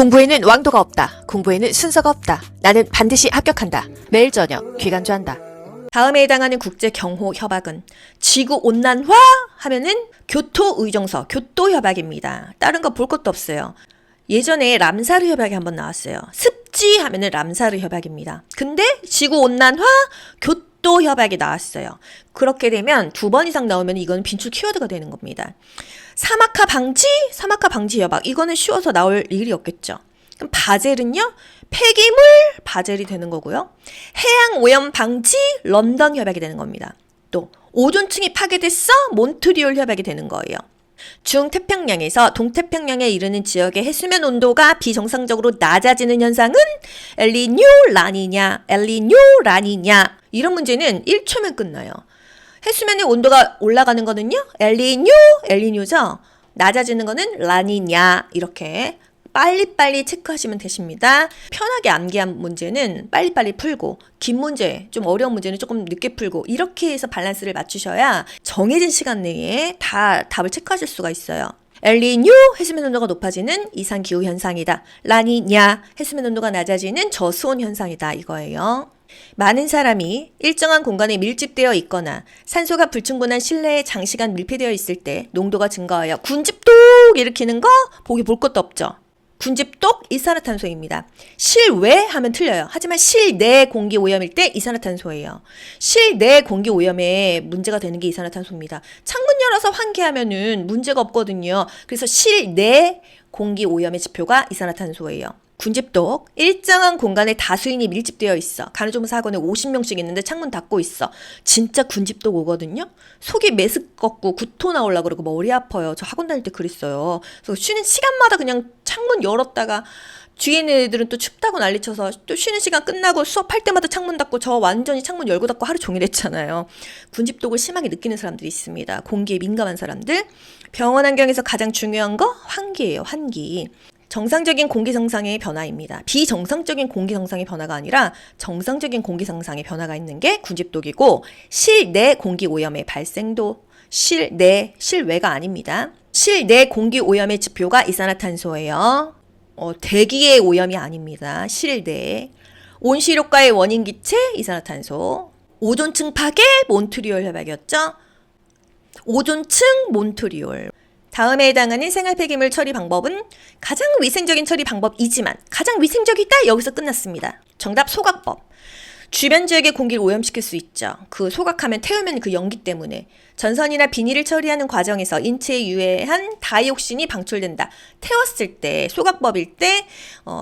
공부에는 왕도가 없다. 공부에는 순서가 없다. 나는 반드시 합격한다. 매일 저녁 귀간주한다. 다음에 해당하는 국제경호협약은 지구온난화 하면은 교토의정서, 교토협약입니다. 다른 거 볼 것도 없어요. 예전에 람사르 협약이 한번 나왔어요. 습지 하면은 람사르 협약입니다. 근데 지구온난화, 교토 협약이 나왔어요. 그렇게 되면 2번 이상 나오면 이거는 빈출 키워드가 되는 겁니다. 사막화 방지 협약. 이거는 쉬워서 나올 일이 없겠죠. 그럼 바젤은요? 폐기물 바젤이 되는 거고요. 해양 오염 방지 런던 협약이 되는 겁니다. 또 오존층이 파괴됐어? 몬트리올 협약이 되는 거예요. 중태평양에서 동태평양에 이르는 지역의 해수면 온도가 비정상적으로 낮아지는 현상은 엘니뇨, 라니냐, 엘니뇨, 라니냐. 이런 문제는 1초면 끝나요. 해수면의 온도가 올라가는 거는요, 엘니뇨, 엘니뇨죠. 낮아지는 거는 라니냐. 이렇게 빨리빨리 체크하시면 되십니다. 편하게 암기한 문제는 빨리빨리 풀고, 긴 문제, 좀 어려운 문제는 조금 늦게 풀고, 이렇게 해서 밸런스를 맞추셔야 정해진 시간 내에 다 답을 체크하실 수가 있어요. 엘니뇨, 해수면 온도가 높아지는 이상기후 현상이다. 라니냐, 해수면 온도가 낮아지는 저수온 현상이다. 이거예요. 많은 사람이 일정한 공간에 밀집되어 있거나 산소가 불충분한 실내에 장시간 밀폐되어 있을 때 농도가 증가하여 군집독 일으키는 거 보기 볼 것도 없죠. 군집독 이산화탄소입니다. 실외 하면 틀려요. 하지만 실내 공기 오염일 때 이산화탄소예요. 실내 공기 오염에 문제가 되는 게 이산화탄소입니다. 창문 열어서 환기하면은 문제가 없거든요. 그래서 실내 공기 오염의 지표가 이산화탄소예요. 군집독, 일정한 공간에 다수인이 밀집되어 있어. 간호조무사 학원에 50명씩 있는데 창문 닫고 있어. 진짜 군집독 오거든요. 속이 메스껍고 구토 나오려고 그러고 머리 아파요. 저 학원 다닐 때 그랬어요. 그래서 쉬는 시간마다 그냥 창문 열었다가 뒤에 있는 애들은 또 춥다고 난리쳐서 또 쉬는 시간 끝나고 수업할 때마다 창문 닫고 저 완전히 창문 열고 닫고 하루 종일 했잖아요. 군집독을 심하게 느끼는 사람들이 있습니다. 공기에 민감한 사람들. 병원 환경에서 가장 중요한 거 환기예요. 환기. 정상적인 공기 정상의 변화입니다. 비정상적인 공기 정상의 변화가 아니라 정상적인 공기 정상의 변화가 있는 게 군집독이고, 실내 공기 오염의 발생도, 실외가 아닙니다. 실내 공기 오염의 지표가 이산화탄소예요. 대기의 오염이 아닙니다. 실내. 온실효과의 원인 기체 이산화탄소. 오존층 파괴 몬트리올 협약이었죠. 오존층 몬트리올. 다음에 해당하는 생활 폐기물 처리 방법은 가장 위생적인 처리 방법이지만 가장 위생적이다? 여기서 끝났습니다. 정답 소각법. 주변 지역의 공기를 오염시킬 수 있죠. 그 소각하면 태우면 그 연기 때문에 전선이나 비닐을 처리하는 과정에서 인체에 유해한 다이옥신이 방출된다. 태웠을 때 소각법일 때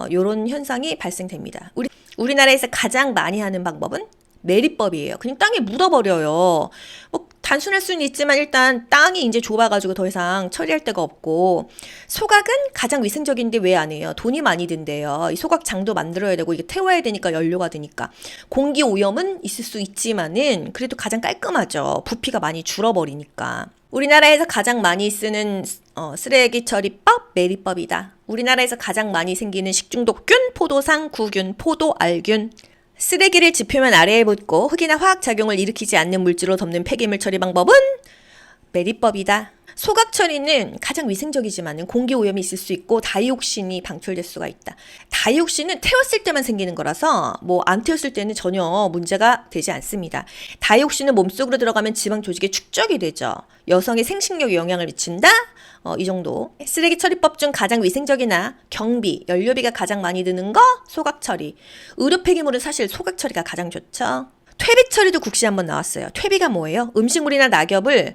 이런 현상이 발생됩니다. 우리나라에서 가장 많이 하는 방법은 매립법이에요. 그냥 땅에 묻어버려요. 단순할 수는 있지만 일단 땅이 이제 좁아가지고 더 이상 처리할 데가 없고, 소각은 가장 위생적인데 왜 안 해요? 돈이 많이 든대요. 이 소각장도 만들어야 되고 이게 태워야 되니까 연료가 드니까. 공기 오염은 있을 수 있지만은 그래도 가장 깔끔하죠. 부피가 많이 줄어버리니까. 우리나라에서 가장 많이 쓰는 쓰레기 처리법 매립법이다. 우리나라에서 가장 많이 생기는 식중독균, 포도상, 구균, 포도, 알균. 쓰레기를 지표면 아래에 붓고 흙이나 화학작용을 일으키지 않는 물질로 덮는 폐기물 처리 방법은 매립법이다. 소각 처리는 가장 위생적이지만 공기 오염이 있을 수 있고 다이옥신이 방출될 수가 있다. 다이옥신은 태웠을 때만 생기는 거라서 안 태웠을 때는 전혀 문제가 되지 않습니다. 다이옥신은 몸속으로 들어가면 지방 조직에 축적이 되죠. 여성의 생식력에 영향을 미친다? 이 정도. 쓰레기 처리법 중 가장 위생적이나 경비, 연료비가 가장 많이 드는 거 소각 처리. 의료 폐기물은 사실 소각 처리가 가장 좋죠. 퇴비 처리도 국시 한번 나왔어요. 퇴비가 뭐예요? 음식물이나 낙엽을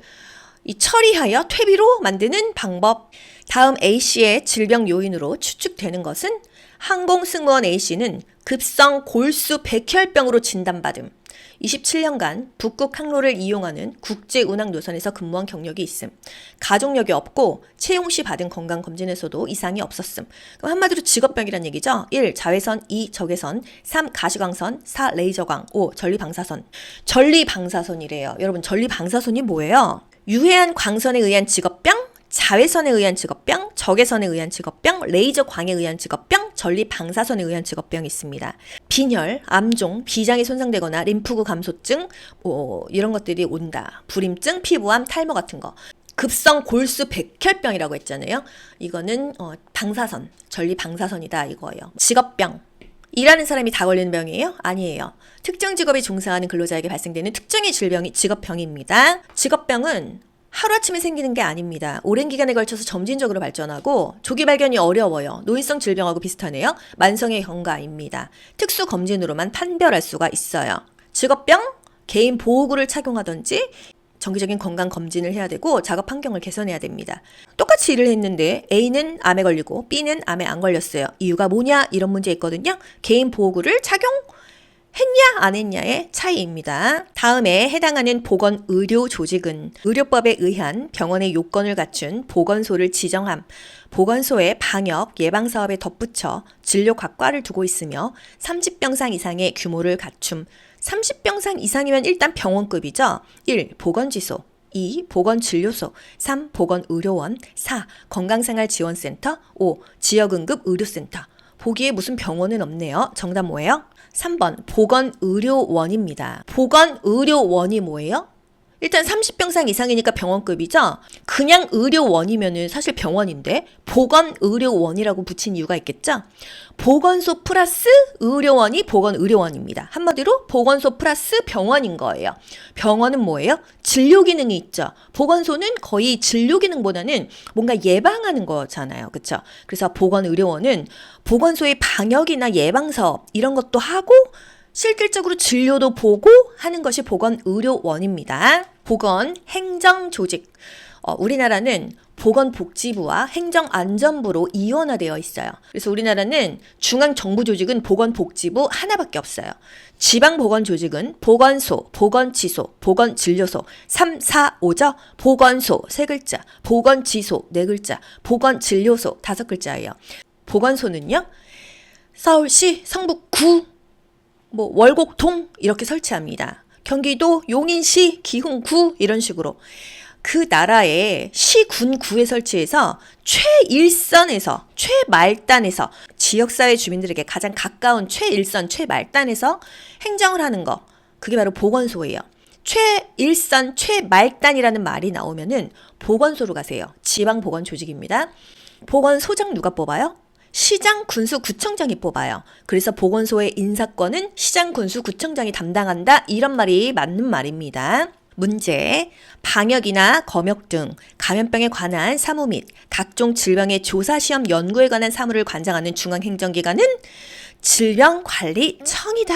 처리하여 퇴비로 만드는 방법. 다음 A씨의 질병 요인으로 추측되는 것은 항공승무원 A씨는 급성 골수 백혈병으로 진단받음. 27년간 북극 항로를 이용하는 국제운항 노선에서 근무한 경력이 있음. 가족력이 없고 채용 시 받은 건강검진에서도 이상이 없었음. 그럼 한마디로 직업병이란 얘기죠. 1. 자외선, 2. 적외선, 3. 가시광선, 4. 레이저광, 5. 전리방사선. 전리방사선이래요. 여러분, 전리방사선이 뭐예요? 유해한 광선에 의한 직업병, 자외선에 의한 직업병, 적외선에 의한 직업병, 레이저광에 의한 직업병, 전리방사선에 의한 직업병이 있습니다. 빈혈, 암종, 비장이 손상되거나 림프구 감소증 이런 것들이 온다. 불임증, 피부암, 탈모 같은 거. 급성 골수 백혈병이라고 했잖아요. 이거는 방사선, 전리 방사선이다 이거예요. 직업병. 일하는 사람이 다 걸리는 병이에요? 아니에요. 특정 직업에 종사하는 근로자에게 발생되는 특정의 질병이 직업병입니다. 직업병은 하루아침에 생기는 게 아닙니다. 오랜 기간에 걸쳐서 점진적으로 발전하고 조기 발견이 어려워요. 노인성 질병하고 비슷하네요. 만성의 경과입니다. 특수 검진으로만 판별할 수가 있어요. 직업병, 개인 보호구를 착용하든지 정기적인 건강 검진을 해야 되고 작업 환경을 개선해야 됩니다. 똑같이 일을 했는데 A는 암에 걸리고 B는 암에 안 걸렸어요. 이유가 뭐냐? 이런 문제 있거든요. 개인 보호구를 착용했냐 안 했냐의 차이입니다. 다음에 해당하는 보건의료 조직은 의료법에 의한 병원의 요건을 갖춘 보건소를 지정함. 보건소의 방역, 예방사업에 덧붙여 진료각과를 두고 있으며 30병상 이상의 규모를 갖춤. 30병상 이상이면 일단 병원급이죠. 1. 보건지소 2. 보건진료소 3. 보건의료원 4. 건강생활지원센터 5. 지역응급의료센터 보기에 무슨 병원은 없네요. 정답 뭐예요? 3번 보건의료원입니다. 보건의료원이 뭐예요? 일단 30병상 이상이니까 병원급이죠? 그냥 의료원이면은 사실 병원인데 보건의료원이라고 붙인 이유가 있겠죠? 보건소 플러스 의료원이 보건의료원입니다. 한마디로 보건소 플러스 병원인 거예요. 병원은 뭐예요? 진료기능이 있죠. 보건소는 거의 진료기능보다는 뭔가 예방하는 거잖아요. 그렇죠? 그래서 보건의료원은 보건소의 방역이나 예방사업 이런 것도 하고 실질적으로 진료도 보고 하는 것이 보건의료원입니다. 보건행정조직. 우리나라는 보건복지부와 행정안전부로 이원화되어 있어요. 그래서 우리나라는 중앙정부조직은 보건복지부 하나밖에 없어요. 지방보건조직은 보건소, 보건지소, 보건진료소 3, 4, 5죠. 보건소 3글자, 보건지소 4글자, 보건진료소 5글자예요. 보건소는요. 서울시, 성북구, 월곡동 이렇게 설치합니다. 경기도 용인시, 기흥구 이런 식으로 그 나라의 시, 군, 구에 설치해서 최일선에서 최말단에서 지역사회 주민들에게 가장 가까운 최일선, 최말단에서 행정을 하는 거 그게 바로 보건소예요. 최일선, 최말단이라는 말이 나오면은 보건소로 가세요. 지방보건조직입니다. 보건소장 누가 뽑아요? 시장, 군수, 구청장이 뽑아요. 그래서 보건소의 인사권은 시장, 군수, 구청장이 담당한다. 이런 말이 맞는 말입니다. 문제, 방역이나 검역 등 감염병에 관한 사무 및 각종 질병의 조사, 시험, 연구에 관한 사무를 관장하는 중앙행정기관은 질병관리청이다.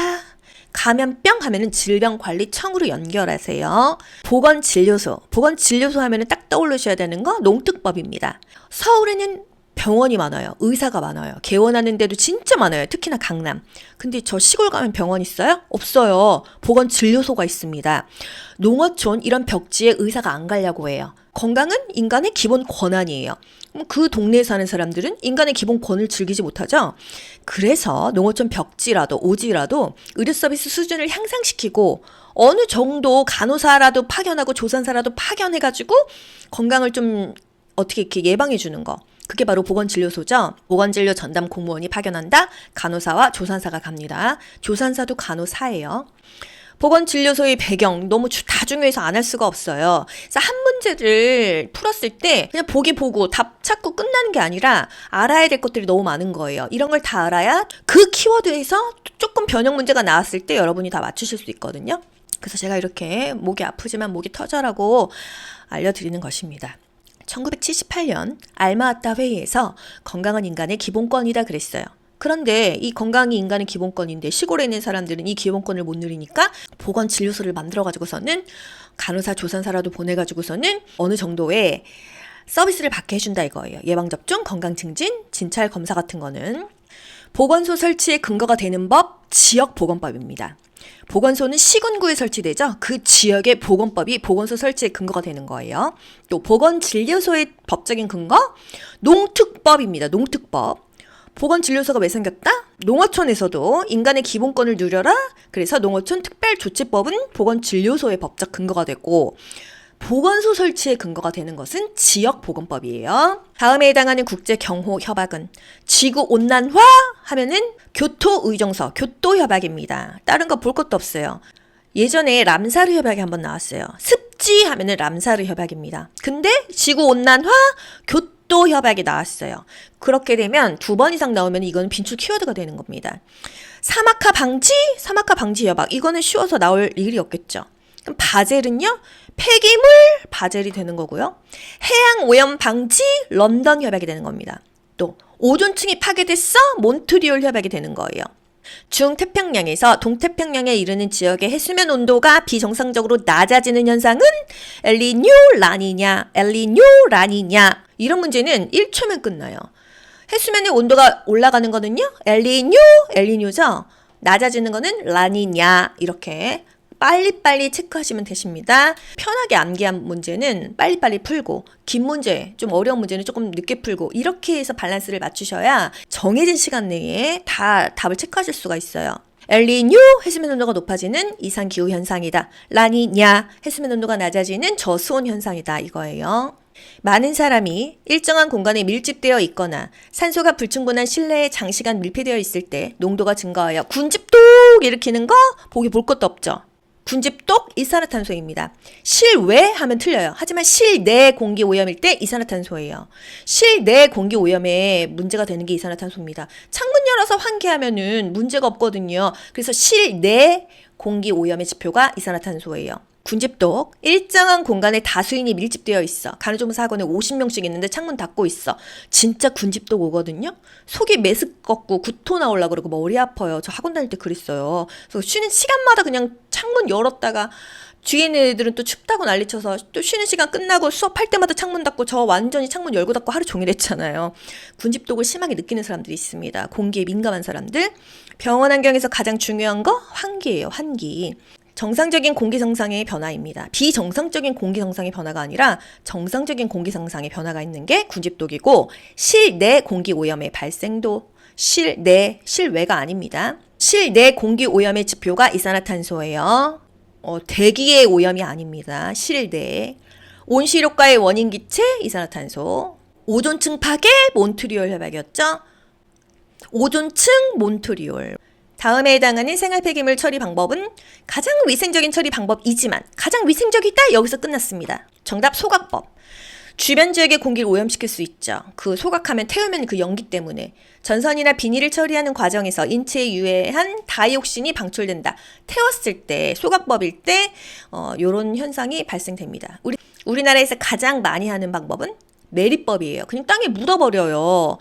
감염병 하면은 질병관리청으로 연결하세요. 보건진료소 하면은 딱 떠올리셔야 되는 거 농특법입니다. 서울에는 병원이 많아요. 의사가 많아요. 개원하는 데도 진짜 많아요. 특히나 강남. 근데 저 시골 가면 병원 있어요? 없어요. 보건진료소가 있습니다. 농어촌 이런 벽지에 의사가 안 가려고 해요. 건강은 인간의 기본 권한이에요. 그 동네에 사는 사람들은 인간의 기본 권을 즐기지 못하죠. 그래서 농어촌 벽지라도 오지라도 의료 서비스 수준을 향상시키고 어느 정도 간호사라도 파견하고 조산사라도 파견해가지고 건강을 좀 어떻게 이렇게 예방해 주는 거. 그게 바로 보건진료소죠. 보건진료 전담 공무원이 파견한다. 간호사와 조산사가 갑니다. 조산사도 간호사예요. 보건진료소의 배경 너무 다 중요해서 안 할 수가 없어요. 그래서 한 문제를 풀었을 때 그냥 보기 보고 답 찾고 끝나는 게 아니라 알아야 될 것들이 너무 많은 거예요. 이런 걸 다 알아야 그 키워드에서 조금 변형 문제가 나왔을 때 여러분이 다 맞추실 수 있거든요. 그래서 제가 이렇게 목이 아프지만 목이 터져라고 알려드리는 것입니다. 1978년 알마아따 회의에서 건강은 인간의 기본권이다 그랬어요. 그런데 이 건강이 인간의 기본권인데 시골에 있는 사람들은 이 기본권을 못 누리니까 보건진료소를 만들어가지고서는 간호사, 조산사라도 보내가지고서는 어느 정도의 서비스를 받게 해준다 이거예요. 예방접종, 건강증진, 진찰검사 같은 거는. 보건소 설치에 근거가 되는 법, 지역보건법입니다. 보건소는 시군구에 설치되죠. 그 지역의 보건법이 보건소 설치에 근거가 되는 거예요. 또 보건진료소의 법적인 근거, 농특법입니다. 농특법. 보건진료소가 왜 생겼다? 농어촌에서도 인간의 기본권을 누려라. 그래서 농어촌 특별조치법은 보건진료소의 법적 근거가 되고 보건소 설치의 근거가 되는 것은 지역보건법이에요. 다음에 해당하는 국제경호협약은 지구온난화 하면은 교토의정서, 교토협약입니다. 다른 거 볼 것도 없어요. 예전에 람사르 협약이 한번 나왔어요. 춥지 하면은 람사르 협약입니다. 근데 지구온난화, 교토 협약이 나왔어요. 그렇게 되면 2번 이상 나오면 이거는 빈출 키워드가 되는 겁니다. 사막화 방지 협약. 이거는 쉬워서 나올 일이 없겠죠. 그럼 바젤은요? 폐기물 바젤이 되는 거고요. 해양 오염 방지 런던 협약이 되는 겁니다. 또 오존층이 파괴됐어? 몬트리올 협약이 되는 거예요. 중태평양에서 동태평양에 이르는 지역의 해수면 온도가 비정상적으로 낮아지는 현상은 엘니뇨, 라니냐, 엘니뇨, 라니냐. 이런 문제는 1초면 끝나요. 해수면의 온도가 올라가는 거는요, 엘니뇨, 엘니뇨죠. 낮아지는 거는 라니냐. 이렇게 빨리빨리 체크하시면 되십니다. 편하게 암기한 문제는 빨리빨리 풀고, 긴 문제, 좀 어려운 문제는 조금 늦게 풀고, 이렇게 해서 밸런스를 맞추셔야 정해진 시간 내에 다 답을 체크하실 수가 있어요. 엘니뇨, 해수면 온도가 높아지는 이상기후 현상이다. 라니냐, 해수면 온도가 낮아지는 저수온 현상이다. 이거예요. 많은 사람이 일정한 공간에 밀집되어 있거나 산소가 불충분한 실내에 장시간 밀폐되어 있을 때 농도가 증가하여 군집독 일으키는 거 보기 볼 것도 없죠. 군집독 이산화탄소입니다. 실외 하면 틀려요. 하지만 실내 공기 오염일 때 이산화탄소예요. 실내 공기 오염에 문제가 되는 게 이산화탄소입니다. 창문 열어서 환기하면은 문제가 없거든요. 그래서 실내 공기 오염의 지표가 이산화탄소예요. 군집독, 일정한 공간에 다수인이 밀집되어 있어. 간호조무사 학원에 50명씩 있는데 창문 닫고 있어. 진짜 군집독 오거든요. 속이 메스껍고 구토 나오려고 그러고 머리 아파요. 저 학원 다닐 때 그랬어요. 그래서 쉬는 시간마다 그냥 창문 열었다가 뒤에 있는 애들은 또 춥다고 난리쳐서 또 쉬는 시간 끝나고 수업할 때마다 창문 닫고 저 완전히 창문 열고 닫고 하루 종일 했잖아요. 군집독을 심하게 느끼는 사람들이 있습니다. 공기에 민감한 사람들. 병원 환경에서 가장 중요한 거 환기예요. 환기. 정상적인 공기 정상의 변화입니다. 비정상적인 공기 정상의 변화가 아니라 정상적인 공기 정상의 변화가 있는 게 군집독이고, 실내 공기 오염의 발생도, 실외가 아닙니다. 실내 공기 오염의 지표가 이산화탄소예요. 대기의 오염이 아닙니다. 실내. 온실효과의 원인 기체 이산화탄소. 오존층 파괴 몬트리올 협약이었죠. 오존층 몬트리올. 다음에 해당하는 생활 폐기물 처리 방법은 가장 위생적인 처리 방법이지만 가장 위생적이다? 여기서 끝났습니다. 정답 소각법. 주변 지역의 공기를 오염시킬 수 있죠. 그 소각하면 태우면 그 연기 때문에 전선이나 비닐을 처리하는 과정에서 인체에 유해한 다이옥신이 방출된다. 태웠을 때 소각법일 때 이런 현상이 발생됩니다. 우리나라에서 가장 많이 하는 방법은 매립법이에요. 그냥 땅에 묻어버려요.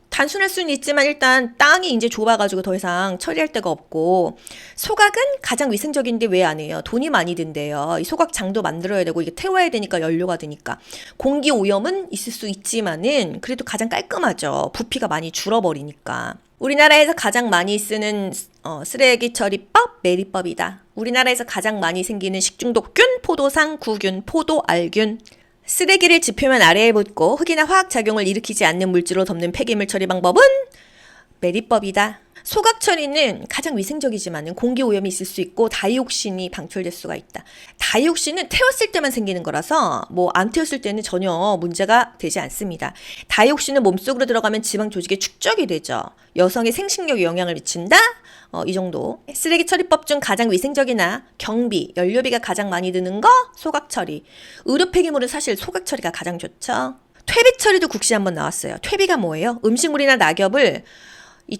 단순할 수는 있지만 일단 땅이 이제 좁아가지고 더 이상 처리할 데가 없고, 소각은 가장 위생적인데 왜 안 해요? 돈이 많이 든대요. 이 소각장도 만들어야 되고 이게 태워야 되니까 연료가 드니까. 공기 오염은 있을 수 있지만은 그래도 가장 깔끔하죠. 부피가 많이 줄어버리니까. 우리나라에서 가장 많이 쓰는 쓰레기 처리법 매립법이다. 우리나라에서 가장 많이 생기는 식중독균, 포도상, 구균, 포도알균. 쓰레기를 지표면 아래에 붓고 흙이나 화학작용을 일으키지 않는 물질로 덮는 폐기물 처리 방법은 매립법이다. 소각 처리는 가장 위생적이지만 공기 오염이 있을 수 있고 다이옥신이 방출될 수가 있다. 다이옥신은 태웠을 때만 생기는 거라서 안 태웠을 때는 전혀 문제가 되지 않습니다. 다이옥신은 몸속으로 들어가면 지방 조직에 축적이 되죠. 여성의 생식력에 영향을 미친다? 이 정도. 쓰레기 처리법 중 가장 위생적이나 경비, 연료비가 가장 많이 드는 거 소각 처리. 의료 폐기물은 사실 소각 처리가 가장 좋죠. 퇴비 처리도 국시 한번 나왔어요. 퇴비가 뭐예요? 음식물이나 낙엽을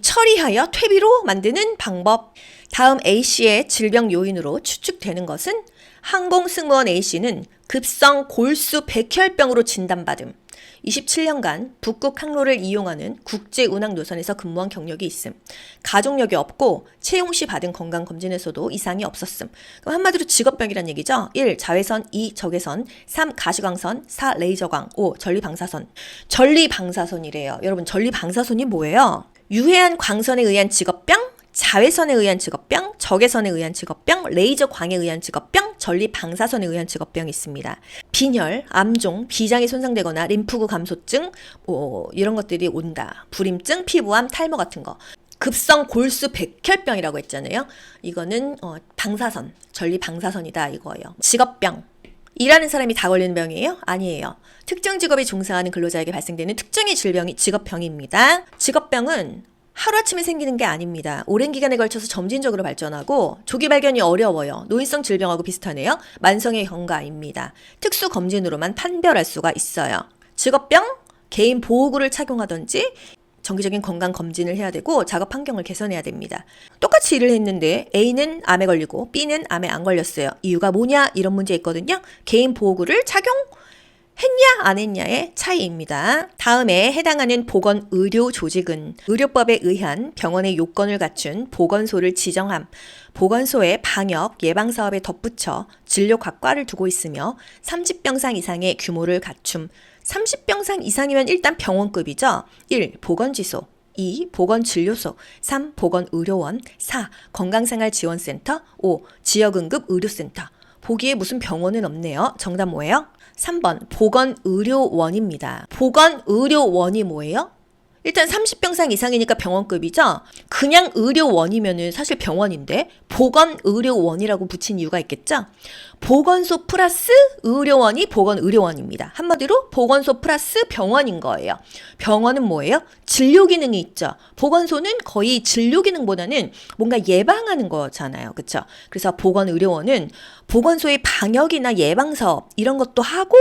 처리하여 퇴비로 만드는 방법. 다음 A씨의 질병 요인으로 추측되는 것은 항공승무원 A씨는 급성 골수 백혈병으로 진단받음. 27년간 북극 항로를 이용하는 국제운항 노선에서 근무한 경력이 있음. 가족력이 없고 채용 시 받은 건강검진에서도 이상이 없었음. 그럼 한마디로 직업병이란 얘기죠. 1. 자외선, 2. 적외선, 3. 가시광선, 4. 레이저광, 5. 전리방사선. 전리방사선이래요. 여러분, 전리방사선이 뭐예요? 유해한 광선에 의한 직업병, 자외선에 의한 직업병, 적외선에 의한 직업병, 레이저광에 의한 직업병, 전리방사선에 의한 직업병이 있습니다. 빈혈, 암종, 비장이 손상되거나 림프구 감소증 이런 것들이 온다. 불임증, 피부암, 탈모 같은 거. 급성 골수 백혈병이라고 했잖아요. 이거는 방사선, 전리방사선이다 이거예요. 직업병. 일하는 사람이 다 걸리는 병이에요? 아니에요. 특정 직업에 종사하는 근로자에게 발생되는 특정의 질병이 직업병입니다. 직업병은 하루아침에 생기는 게 아닙니다. 오랜 기간에 걸쳐서 점진적으로 발전하고 조기 발견이 어려워요. 노인성 질병하고 비슷하네요. 만성의 경과입니다. 특수 검진으로만 판별할 수가 있어요. 직업병, 개인 보호구를 착용하든지 정기적인 건강 검진을 해야 되고 작업 환경을 개선해야 됩니다. 똑같이 일을 했는데 A는 암에 걸리고 B는 암에 안 걸렸어요. 이유가 뭐냐? 이런 문제 있거든요. 개인 보호구를 착용했냐 안 했냐의 차이입니다. 다음에 해당하는 보건의료 조직은 의료법에 의한 병원의 요건을 갖춘 보건소를 지정함. 보건소에 방역, 예방사업에 덧붙여 진료각과를 두고 있으며 30병상 이상의 규모를 갖춤. 30병상 이상이면 일단 병원급이죠. 1. 보건지소 2. 보건진료소 3. 보건의료원 4. 건강생활지원센터 5. 지역응급의료센터 보기에 무슨 병원은 없네요. 정답 뭐예요? 3번 보건의료원입니다. 보건의료원이 뭐예요? 일단 30병상 이상이니까 병원급이죠. 그냥 의료원이면은 사실 병원인데 보건의료원이라고 붙인 이유가 있겠죠. 보건소 플러스 의료원이 보건의료원입니다. 한마디로 보건소 플러스 병원인 거예요. 병원은 뭐예요? 진료 기능이 있죠. 보건소는 거의 진료 기능보다는 뭔가 예방하는 거잖아요. 그렇죠? 그래서 보건의료원은 보건소의 방역이나 예방사업 이런 것도 하고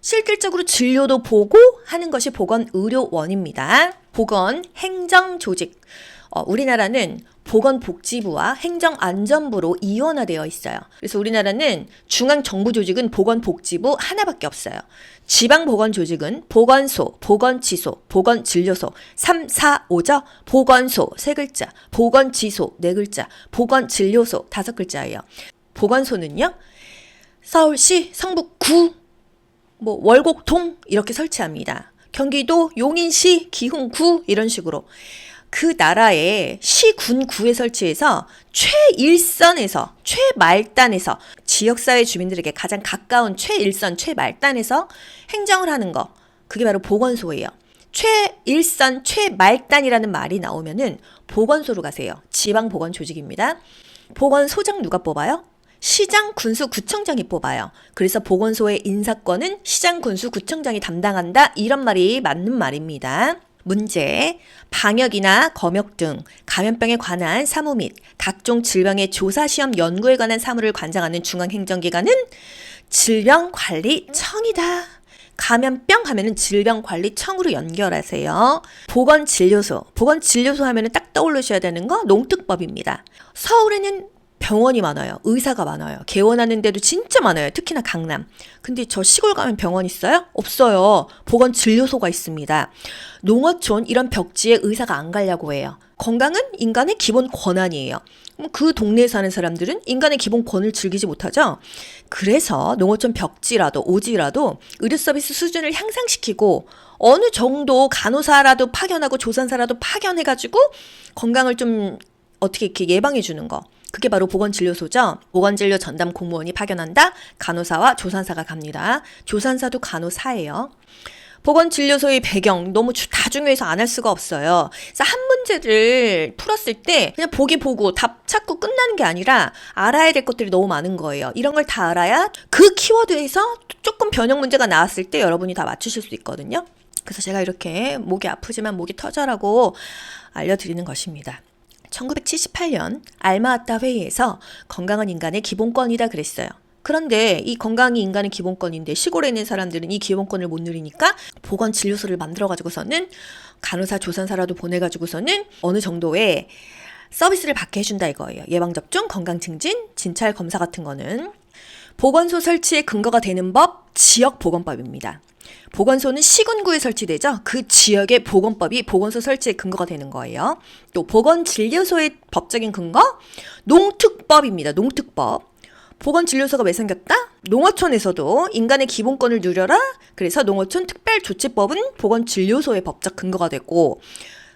실질적으로 진료도 보고 하는 것이 보건의료원입니다. 보건행정조직. 우리나라는 보건복지부와 행정안전부로 이원화되어 있어요. 그래서 우리나라는 중앙정부조직은 보건복지부 하나밖에 없어요. 지방보건조직은 보건소, 보건지소, 보건진료소 3, 4, 5죠. 보건소 3글자, 보건지소 4글자, 보건진료소 5글자예요. 보건소는요. 서울시, 성북구, 월곡동 이렇게 설치합니다. 경기도 용인시, 기흥구 이런 식으로 그 나라의 시, 군, 구에 설치해서 최일선에서 최말단에서 지역사회 주민들에게 가장 가까운 최일선, 최말단에서 행정을 하는 거 그게 바로 보건소예요. 최일선, 최말단이라는 말이 나오면은 보건소로 가세요. 지방보건조직입니다. 보건소장 누가 뽑아요? 시장, 군수, 구청장이 뽑아요. 그래서 보건소의 인사권은 시장, 군수, 구청장이 담당한다. 이런 말이 맞는 말입니다. 문제, 방역이나 검역 등 감염병에 관한 사무 및 각종 질병의 조사, 시험, 연구에 관한 사무를 관장하는 중앙행정기관은 질병관리청이다. 감염병 하면은 질병관리청으로 연결하세요. 보건진료소 하면은 딱 떠올리셔야 되는 거 농특법입니다. 서울에는 병원이 많아요. 의사가 많아요. 개원하는 데도 진짜 많아요. 특히나 강남. 근데 저 시골 가면 병원 있어요? 없어요. 보건진료소가 있습니다. 농어촌 이런 벽지에 의사가 안 가려고 해요. 건강은 인간의 기본 권한이에요. 그 동네에 사는 사람들은 인간의 기본 권을 즐기지 못하죠. 그래서 농어촌 벽지라도 오지라도 의료 서비스 수준을 향상시키고 어느 정도 간호사라도 파견하고 조산사라도 파견해가지고 건강을 좀 어떻게 이렇게 예방해 주는 거. 그게 바로 보건진료소죠. 보건진료 전담 공무원이 파견한다. 간호사와 조산사가 갑니다. 조산사도 간호사예요. 보건진료소의 배경 너무 다 중요해서 안 할 수가 없어요. 그래서 한 문제를 풀었을 때 그냥 보기 보고 답 찾고 끝나는 게 아니라 알아야 될 것들이 너무 많은 거예요. 이런 걸 다 알아야 그 키워드에서 조금 변형 문제가 나왔을 때 여러분이 다 맞추실 수 있거든요. 그래서 제가 이렇게 목이 아프지만 목이 터져라고 알려드리는 것입니다. 1978년 알마아따 회의에서 건강은 인간의 기본권이다 그랬어요. 그런데 이 건강이 인간의 기본권인데 시골에 있는 사람들은 이 기본권을 못 누리니까 보건진료소를 만들어가지고서는 간호사, 조산사라도 보내가지고서는 어느 정도의 서비스를 받게 해준다 이거예요. 예방접종, 건강증진, 진찰검사 같은 거는. 보건소 설치에 근거가 되는 법, 지역보건법입니다. 보건소는 시군구에 설치되죠. 그 지역의 보건법이 보건소 설치에 근거가 되는 거예요. 또 보건진료소의 법적인 근거, 농특법입니다. 농특법. 보건진료소가 왜 생겼다? 농어촌에서도 인간의 기본권을 누려라. 그래서 농어촌 특별조치법은 보건진료소의 법적 근거가 되고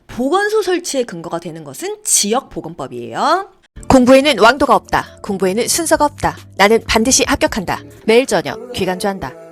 보건소 설치에 근거가 되는 것은 지역보건법이에요. 공부에는 왕도가 없다. 공부에는 순서가 없다. 나는 반드시 합격한다. 매일 저녁 귀간주한다.